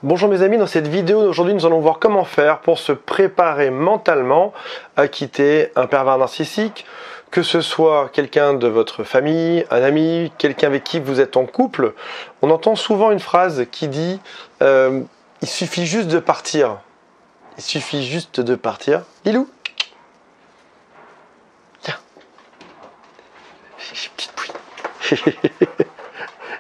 Bonjour mes amis, dans cette vidéo d'aujourd'hui, nous allons voir comment faire pour se préparer mentalement à quitter un pervers narcissique, que ce soit quelqu'un de votre famille, un ami, quelqu'un avec qui vous êtes en couple. On entend souvent une phrase qui dit il suffit juste de partir. Il suffit juste de partir. Lilou, tiens, j'ai une petite bouille.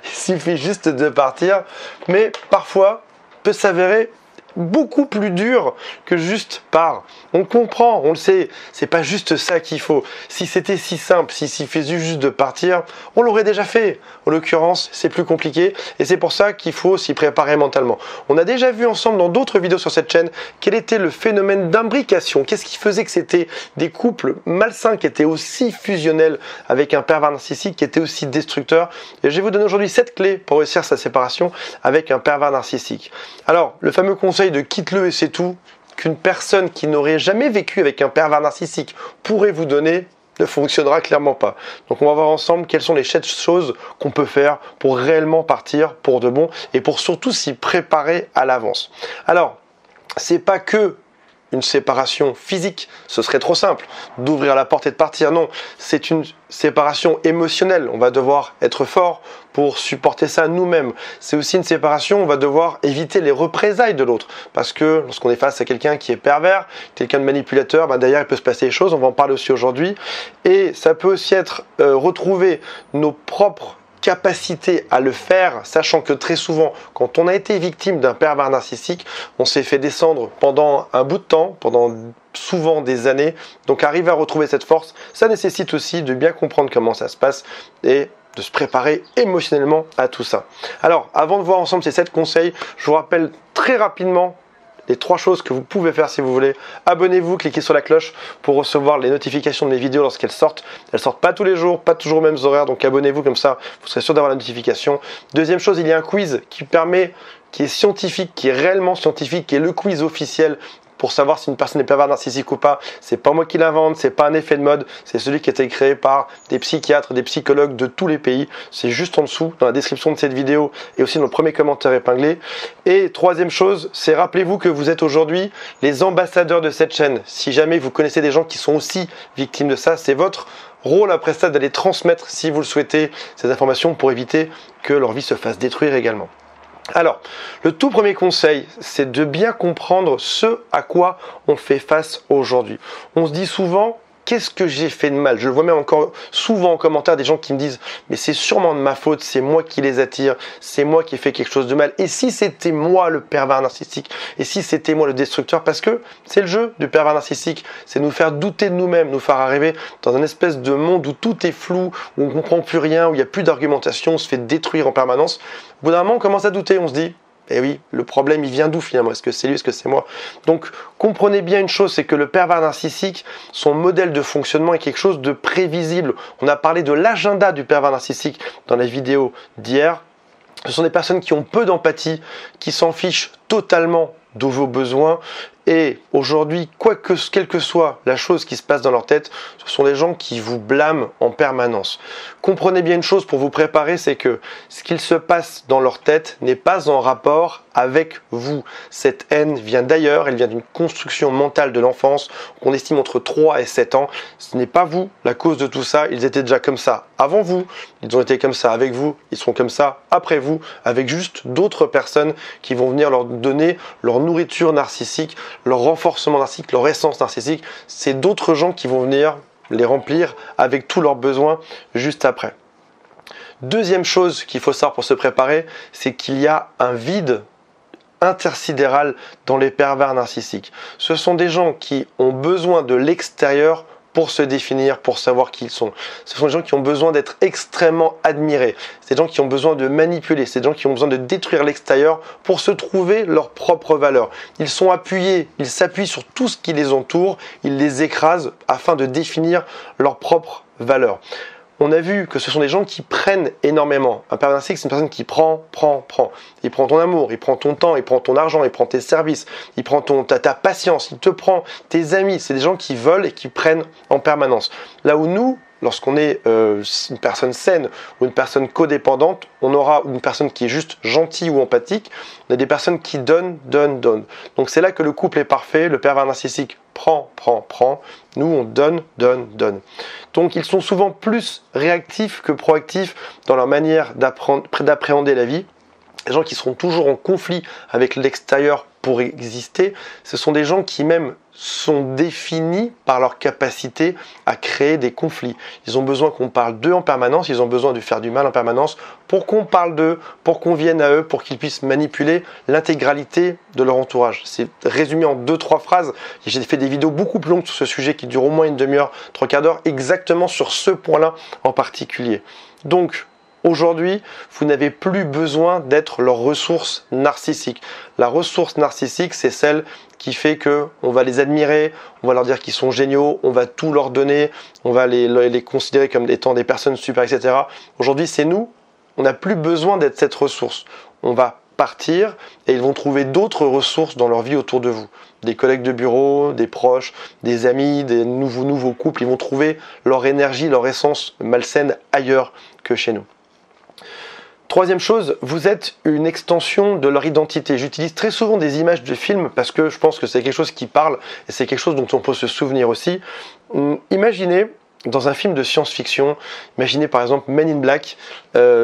Il suffit juste de partir, mais parfois peut s'avérer beaucoup plus dur que juste par. On comprend, on le sait, c'est pas juste ça qu'il faut. Si c'était si simple, s'il suffisait juste de partir, on l'aurait déjà fait. En l'occurrence, c'est plus compliqué et c'est pour ça qu'il faut s'y préparer mentalement. On a déjà vu ensemble dans d'autres vidéos sur cette chaîne quel était le phénomène d'imbrication. Qu'est-ce qui faisait que c'était des couples malsains qui étaient aussi fusionnels avec un pervers narcissique qui était aussi destructeur. Et je vais vous donner aujourd'hui 7 clés pour réussir sa séparation avec un pervers narcissique. Alors, le fameux conseil de quitte-le et c'est tout, qu'une personne qui n'aurait jamais vécu avec un pervers narcissique pourrait vous donner, ne fonctionnera clairement pas. Donc on va voir ensemble quelles sont les 7 choses qu'on peut faire pour réellement partir pour de bon et pour surtout s'y préparer à l'avance. Alors, c'est pas que une séparation physique, ce serait trop simple d'ouvrir la porte et de partir. Non, c'est une séparation émotionnelle. On va devoir être fort pour supporter ça nous-mêmes. C'est aussi une séparation, on va devoir éviter les représailles de l'autre. Parce que lorsqu'on est face à quelqu'un qui est pervers, quelqu'un de manipulateur, derrière il peut se passer des choses, on va en parler aussi aujourd'hui. Et ça peut aussi être retrouver nos propres capacité à le faire, sachant que très souvent, quand on a été victime d'un pervers narcissique, on s'est fait descendre pendant un bout de temps, pendant souvent des années. Donc arriver à retrouver cette force, ça nécessite aussi de bien comprendre comment ça se passe et de se préparer émotionnellement à tout ça. Alors, avant de voir ensemble ces 7 conseils, je vous rappelle très rapidement les 3 choses que vous pouvez faire si vous voulez. Abonnez-vous, cliquez sur la cloche pour recevoir les notifications de mes vidéos lorsqu'elles sortent. Elles sortent pas tous les jours, pas toujours aux mêmes horaires, donc abonnez-vous comme ça, vous serez sûr d'avoir la notification. Deuxième chose, il y a un quiz qui est scientifique, qui est réellement scientifique, qui est le quiz officiel pour savoir si une personne est pervers narcissique ou pas. C'est pas moi qui l'invente, c'est pas un effet de mode, c'est celui qui a été créé par des psychiatres, des psychologues de tous les pays. C'est juste en dessous, dans la description de cette vidéo et aussi dans le premier commentaire épinglé. Et troisième chose, c'est rappelez-vous que vous êtes aujourd'hui les ambassadeurs de cette chaîne. Si jamais vous connaissez des gens qui sont aussi victimes de ça, c'est votre rôle après ça d'aller transmettre, si vous le souhaitez, ces informations pour éviter que leur vie se fasse détruire également. Alors, le tout premier conseil, c'est de bien comprendre ce à quoi on fait face aujourd'hui. On se dit souvent, qu'est-ce que j'ai fait de mal? Je le vois même encore souvent en commentaire des gens qui me disent, mais c'est sûrement de ma faute, c'est moi qui les attire, c'est moi qui ai fait quelque chose de mal. Et si c'était moi le pervers narcissique? Et si c'était moi le destructeur? Parce que c'est le jeu du pervers narcissique, c'est nous faire douter de nous-mêmes, nous faire arriver dans un espèce de monde où tout est flou, où on ne comprend plus rien, où il n'y a plus d'argumentation, on se fait détruire en permanence. Au bout d'un moment, on commence à douter, on se dit, eh oui, le problème, il vient d'où finalement? Est-ce que c'est lui, est-ce que c'est moi? Donc, comprenez bien une chose, c'est que le pervers narcissique, son modèle de fonctionnement est quelque chose de prévisible. On a parlé de l'agenda du pervers narcissique dans la vidéo d'hier. Ce sont des personnes qui ont peu d'empathie, qui s'en fichent totalement de vos besoins. Et aujourd'hui, quelle que soit la chose qui se passe dans leur tête, ce sont des gens qui vous blâment en permanence. Comprenez bien une chose pour vous préparer, c'est que ce qu'il se passe dans leur tête n'est pas en rapport avec vous. Cette haine vient d'ailleurs, elle vient d'une construction mentale de l'enfance qu'on estime entre 3 et 7 ans. Ce n'est pas vous la cause de tout ça, ils étaient déjà comme ça avant vous, ils ont été comme ça avec vous, ils seront comme ça après vous, avec juste d'autres personnes qui vont venir leur donner leur nourriture narcissique, leur renforcement narcissique, leur essence narcissique. C'est d'autres gens qui vont venir les remplir avec tous leurs besoins juste après. Deuxième chose qu'il faut savoir pour se préparer, c'est qu'il y a un vide intersidéral dans les pervers narcissiques. Ce sont des gens qui ont besoin de l'extérieur pour se définir, pour savoir qui ils sont. Ce sont des gens qui ont besoin d'être extrêmement admirés. C'est des gens qui ont besoin de manipuler. C'est des gens qui ont besoin de détruire l'extérieur pour se trouver leur propre valeur. Ils sont appuyés, ils s'appuient sur tout ce qui les entoure, ils les écrasent afin de définir leur propre valeur. On a vu que ce sont des gens qui prennent énormément. Un pervers narcissique, c'est une personne qui prend. Il prend ton amour, il prend ton temps, il prend ton argent, il prend tes services, il prend ta patience, il te prend tes amis. C'est des gens qui veulent et qui prennent en permanence. Là où nous, lorsqu'on est une personne saine ou une personne codépendante, on aura une personne qui est juste gentille ou empathique. On a des personnes qui donnent. Donc c'est là que le couple est parfait. Le pervers narcissique prend. Nous, on donne. Donc ils sont souvent plus réactifs que proactifs dans leur manière d'appréhender la vie. Les gens qui seront toujours en conflit avec l'extérieur pour exister, ce sont des gens qui même sont définis par leur capacité à créer des conflits. Ils ont besoin qu'on parle d'eux en permanence, ils ont besoin de faire du mal en permanence pour qu'on parle d'eux, pour qu'on vienne à eux, pour qu'ils puissent manipuler l'intégralité de leur entourage. C'est résumé en 2-3 phrases. J'ai fait des vidéos beaucoup plus longues sur ce sujet qui durent au moins une demi-heure, 3/4 d'heure, exactement sur ce point-là en particulier. Donc, aujourd'hui, vous n'avez plus besoin d'être leur ressource narcissique. La ressource narcissique, c'est celle qui fait qu'on va les admirer, on va leur dire qu'ils sont géniaux, on va tout leur donner, on va les considérer comme étant des personnes super, etc. Aujourd'hui, c'est nous, on n'a plus besoin d'être cette ressource. On va partir et ils vont trouver d'autres ressources dans leur vie autour de vous. Des collègues de bureau, des proches, des amis, des nouveaux couples, ils vont trouver leur énergie, leur essence malsaine ailleurs que chez nous. Troisième chose, vous êtes une extension de leur identité. J'utilise très souvent des images de films parce que je pense que c'est quelque chose qui parle et c'est quelque chose dont on peut se souvenir aussi. Imaginez dans un film de science-fiction, imaginez par exemple Men in Black,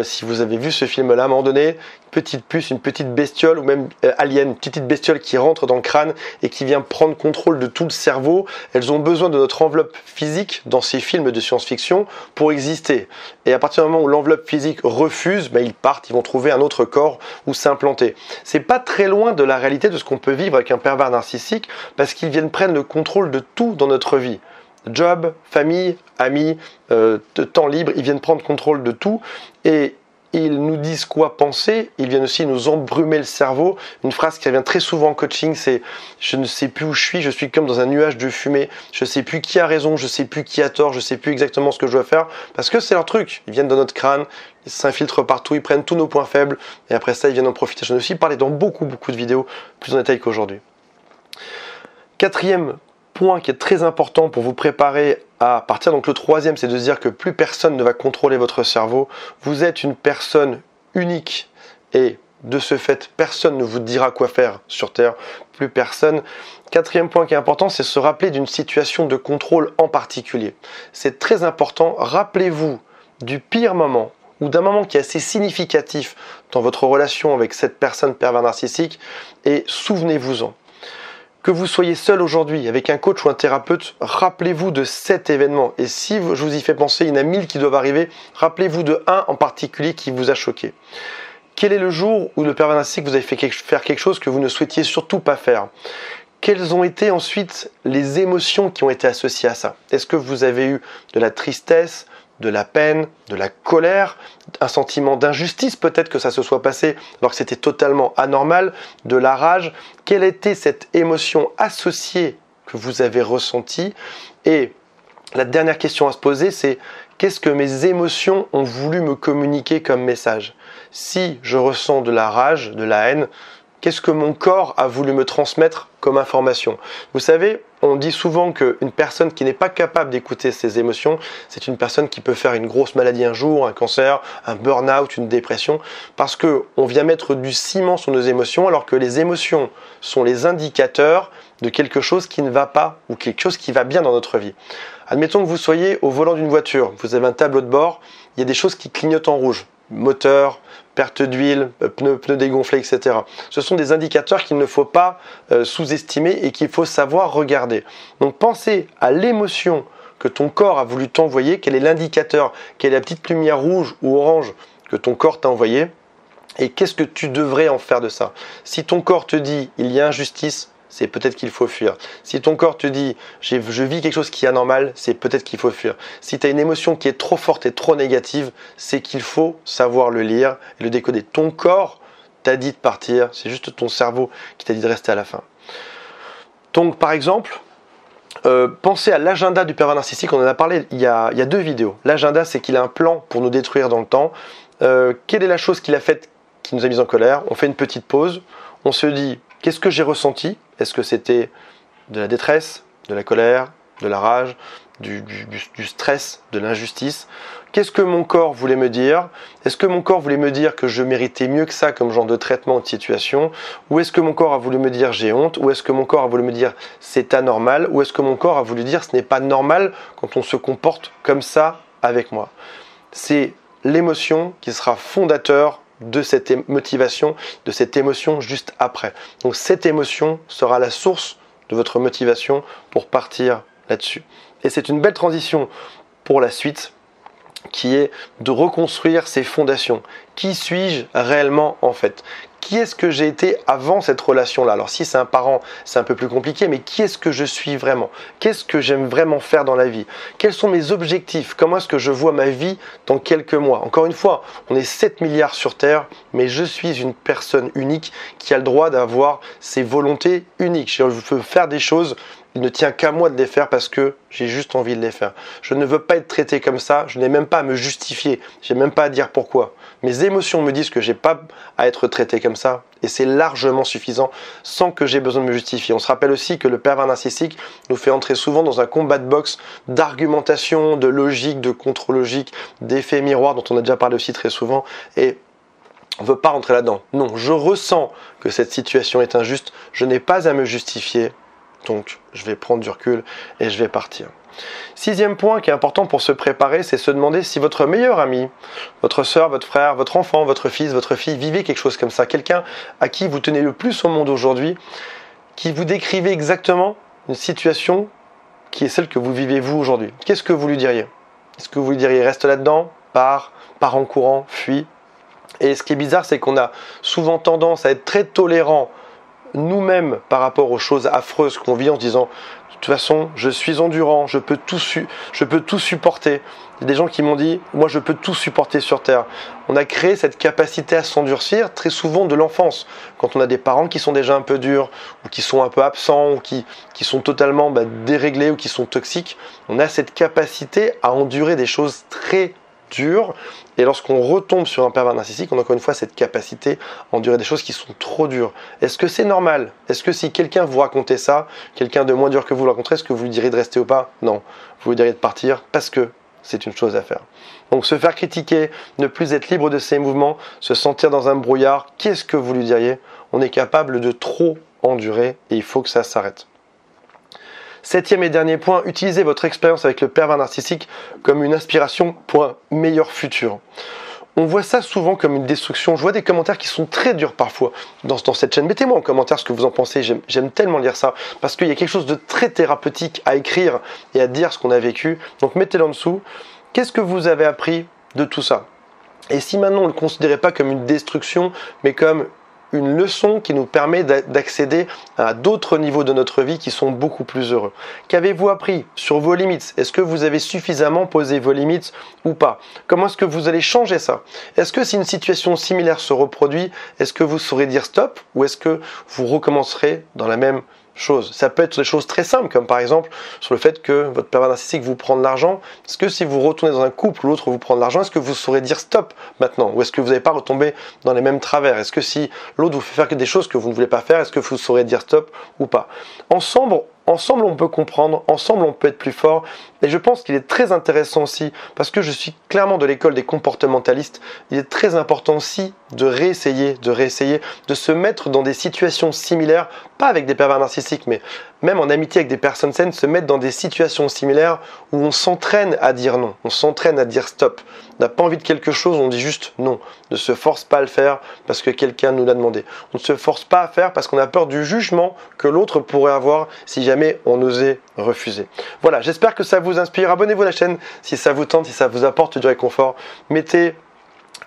si vous avez vu ce film-là, à un moment donné, une petite puce, une petite bestiole ou même alien, une petite bestiole qui rentre dans le crâne et qui vient prendre contrôle de tout le cerveau. Elles ont besoin de notre enveloppe physique dans ces films de science-fiction pour exister. Et à partir du moment où l'enveloppe physique refuse, ils partent, ils vont trouver un autre corps où s'implanter. C'est pas très loin de la réalité de ce qu'on peut vivre avec un pervers narcissique parce qu'ils viennent prendre le contrôle de tout dans notre vie. Job, famille, amis, temps libre, ils viennent prendre contrôle de tout et ils nous disent quoi penser, ils viennent aussi nous embrumer le cerveau. Une phrase qui revient très souvent en coaching, c'est « je ne sais plus où je suis comme dans un nuage de fumée, je ne sais plus qui a raison, je ne sais plus qui a tort, je ne sais plus exactement ce que je dois faire » parce que c'est leur truc, ils viennent dans notre crâne, ils s'infiltrent partout, ils prennent tous nos points faibles et après ça ils viennent en profiter. J'en ai aussi parlé dans beaucoup de vidéos plus en détail qu'aujourd'hui. Quatrième point qui est très important pour vous préparer à partir. Donc le troisième, c'est de se dire que plus personne ne va contrôler votre cerveau. Vous êtes une personne unique et de ce fait, personne ne vous dira quoi faire sur Terre. Plus personne. Quatrième point qui est important, c'est se rappeler d'une situation de contrôle en particulier. C'est très important. Rappelez-vous du pire moment ou d'un moment qui est assez significatif dans votre relation avec cette personne pervers narcissique et souvenez-vous-en. Que vous soyez seul aujourd'hui avec un coach ou un thérapeute, rappelez-vous de cet événement. Et si je vous y fais penser, il y en a 1000 qui doivent arriver, rappelez-vous de un en particulier qui vous a choqué. Quel est le jour où le pervers narcissique vous a fait faire quelque chose que vous ne souhaitiez surtout pas faire? Quelles ont été ensuite les émotions qui ont été associées à ça? Est-ce que vous avez eu de la tristesse, de la peine, de la colère, un sentiment d'injustice peut-être que ça se soit passé alors que c'était totalement anormal, de la rage? Quelle était cette émotion associée que vous avez ressentie? Et la dernière question à se poser, c'est qu'est-ce que mes émotions ont voulu me communiquer comme message? Si je ressens de la rage, de la haine, qu'est-ce que mon corps a voulu me transmettre comme information? Vous savez, on dit souvent qu'une personne qui n'est pas capable d'écouter ses émotions, c'est une personne qui peut faire une grosse maladie un jour, un cancer, un burn-out, une dépression, parce qu'on vient mettre du ciment sur nos émotions, alors que les émotions sont les indicateurs de quelque chose qui ne va pas ou quelque chose qui va bien dans notre vie. Admettons que vous soyez au volant d'une voiture, vous avez un tableau de bord, il y a des choses qui clignotent en rouge. Moteur, perte d'huile, pneus dégonflés, etc. Ce sont des indicateurs qu'il ne faut pas sous-estimer et qu'il faut savoir regarder. Donc pensez à l'émotion que ton corps a voulu t'envoyer, quel est l'indicateur, quelle est la petite lumière rouge ou orange que ton corps t'a envoyé et qu'est-ce que tu devrais en faire de ça. Si ton corps te dit il y a injustice, c'est peut-être qu'il faut fuir. Si ton corps te dit je vis quelque chose qui est anormal, c'est peut-être qu'il faut fuir. Si tu as une émotion qui est trop forte et trop négative, c'est qu'il faut savoir le lire et le décoder. Ton corps t'a dit de partir, c'est juste ton cerveau qui t'a dit de rester à la fin. Donc par exemple, pensez à l'agenda du pervers narcissique, on en a parlé il y a 2 vidéos. L'agenda, c'est qu'il a un plan pour nous détruire dans le temps. Quelle est la chose qu'il a faite qui nous a mis en colère? On fait une petite pause, on se dit qu'est-ce que j'ai ressenti? Est-ce que c'était de la détresse, de la colère, de la rage, du stress, de l'injustice. Qu'est-ce que mon corps voulait me dire? Est-ce que mon corps voulait me dire que je méritais mieux que ça comme genre de traitement ou de situation? Ou est-ce que mon corps a voulu me dire j'ai honte? Ou est-ce que mon corps a voulu me dire c'est anormal? Ou est-ce que mon corps a voulu dire ce n'est pas normal quand on se comporte comme ça avec moi? C'est l'émotion qui sera fondateur de cette motivation, de cette émotion juste après. Donc cette émotion sera la source de votre motivation pour partir là-dessus. Et c'est une belle transition pour la suite, qui est de reconstruire ces fondations. Qui suis-je réellement en fait? Qui est-ce que j'ai été avant cette relation-là? Alors si c'est un parent, c'est un peu plus compliqué, mais qui est-ce que je suis vraiment? Qu'est-ce que j'aime vraiment faire dans la vie? Quels sont mes objectifs? Comment est-ce que je vois ma vie dans quelques mois? Encore une fois, on est 7 milliards sur Terre, mais je suis une personne unique qui a le droit d'avoir ses volontés uniques. Je veux faire des choses, il ne tient qu'à moi de les faire parce que j'ai juste envie de les faire. Je ne veux pas être traité comme ça, je n'ai même pas à me justifier, je n'ai même pas à dire pourquoi. Mes émotions me disent que je n'ai pas à être traité comme ça et c'est largement suffisant sans que j'ai besoin de me justifier. On se rappelle aussi que le pervers narcissique nous fait entrer souvent dans un combat de boxe d'argumentation, de logique, de contre-logique, d'effets miroirs dont on a déjà parlé aussi très souvent et on ne veut pas rentrer là-dedans. Non, je ressens que cette situation est injuste, je n'ai pas à me justifier. Donc, je vais prendre du recul et je vais partir. 6e point qui est important pour se préparer, c'est se demander si votre meilleur ami, votre soeur, votre frère, votre enfant, votre fils, votre fille vivait quelque chose comme ça. Quelqu'un à qui vous tenez le plus au monde aujourd'hui, qui vous décrivait exactement une situation qui est celle que vous vivez vous aujourd'hui. Qu'est-ce que vous lui diriez? Est-ce que vous lui diriez reste là-dedans, pars en courant, fuis? Et ce qui est bizarre, c'est qu'on a souvent tendance à être très tolérant nous-mêmes par rapport aux choses affreuses qu'on vit en se disant de toute façon je suis endurant, je peux tout supporter. Il y a des gens qui m'ont dit moi je peux tout supporter sur terre. On a créé cette capacité à s'endurcir très souvent de l'enfance, quand on a des parents qui sont déjà un peu durs ou qui sont un peu absents ou qui sont totalement déréglés ou qui sont toxiques. On a cette capacité à endurer des choses très dures. Et lorsqu'on retombe sur un pervers narcissique, on a encore une fois cette capacité à endurer des choses qui sont trop dures. Est-ce que c'est normal? Est-ce que si quelqu'un vous racontait ça, quelqu'un de moins dur que vous le raconterait, est-ce que vous lui diriez de rester ou pas? Non. Vous lui diriez de partir parce que c'est une chose à faire. Donc se faire critiquer, ne plus être libre de ses mouvements, se sentir dans un brouillard, qu'est-ce que vous lui diriez? On est capable de trop endurer et il faut que ça s'arrête. 7e et dernier point, utilisez votre expérience avec le pervers narcissique comme une inspiration pour un meilleur futur. On voit ça souvent comme une destruction. Je vois des commentaires qui sont très durs parfois dans cette chaîne. Mettez-moi en commentaire ce que vous en pensez. J'aime tellement lire ça parce qu'il y a quelque chose de très thérapeutique à écrire et à dire ce qu'on a vécu. Donc mettez-le en dessous. Qu'est-ce que vous avez appris de tout ça? Et si maintenant on ne le considérait pas comme une destruction, mais comme une leçon qui nous permet d'accéder à d'autres niveaux de notre vie qui sont beaucoup plus heureux. Qu'avez-vous appris sur vos limites? Est-ce que vous avez suffisamment posé vos limites ou pas? Comment est-ce que vous allez changer ça? Est-ce que si une situation similaire se reproduit, est-ce que vous saurez dire stop ou est-ce que vous recommencerez dans la même chose? Ça peut être des choses très simples, comme par exemple sur le fait que votre pervers narcissique vous prend de l'argent. Est-ce que si vous retournez dans un couple où l'autre vous prend de l'argent, est-ce que vous saurez dire stop maintenant? Ou est-ce que vous n'allez pas retomber dans les mêmes travers? Est-ce que si l'autre vous fait faire des choses que vous ne voulez pas faire, est-ce que vous saurez dire stop ou pas? Ensemble, on peut comprendre, ensemble, on peut être plus fort. Et je pense qu'il est très intéressant aussi, parce que je suis clairement de l'école des comportementalistes, il est très important aussi de réessayer, de se mettre dans des situations similaires, pas avec des pervers narcissiques, mais même en amitié avec des personnes saines, se mettre dans des situations similaires où on s'entraîne à dire non, on s'entraîne à dire stop. On n'a pas envie de quelque chose, on dit juste non. Ne se force pas à le faire parce que quelqu'un nous l'a demandé. On ne se force pas à faire parce qu'on a peur du jugement que l'autre pourrait avoir si jamais on osait refuser. Voilà, j'espère que ça vous inspire. Abonnez-vous à la chaîne si ça vous tente, si ça vous apporte du réconfort. Mettez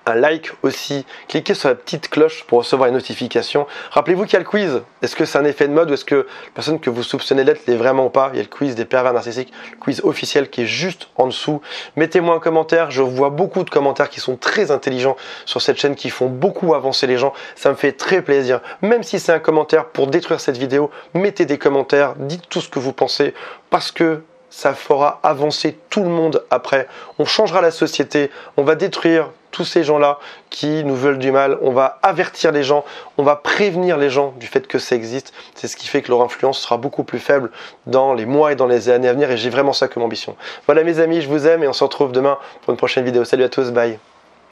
un like aussi, cliquez sur la petite cloche pour recevoir les notifications. Rappelez-vous qu'il y a le quiz. Est-ce que c'est un effet de mode ou est-ce que la personne que vous soupçonnez d'être l'est vraiment ou pas? Il y a le quiz des pervers narcissiques, le quiz officiel qui est juste en dessous. Mettez-moi un commentaire. Je vois beaucoup de commentaires qui sont très intelligents sur cette chaîne, qui font beaucoup avancer les gens. Ça me fait très plaisir. Même si c'est un commentaire pour détruire cette vidéo, mettez des commentaires, dites tout ce que vous pensez parce que ça fera avancer tout le monde après. On changera la société, on va détruire tous ces gens-là qui nous veulent du mal. On va avertir les gens, on va prévenir les gens du fait que ça existe. C'est ce qui fait que leur influence sera beaucoup plus faible dans les mois et dans les années à venir et j'ai vraiment ça comme ambition. Voilà mes amis, je vous aime et on se retrouve demain pour une prochaine vidéo. Salut à tous, bye.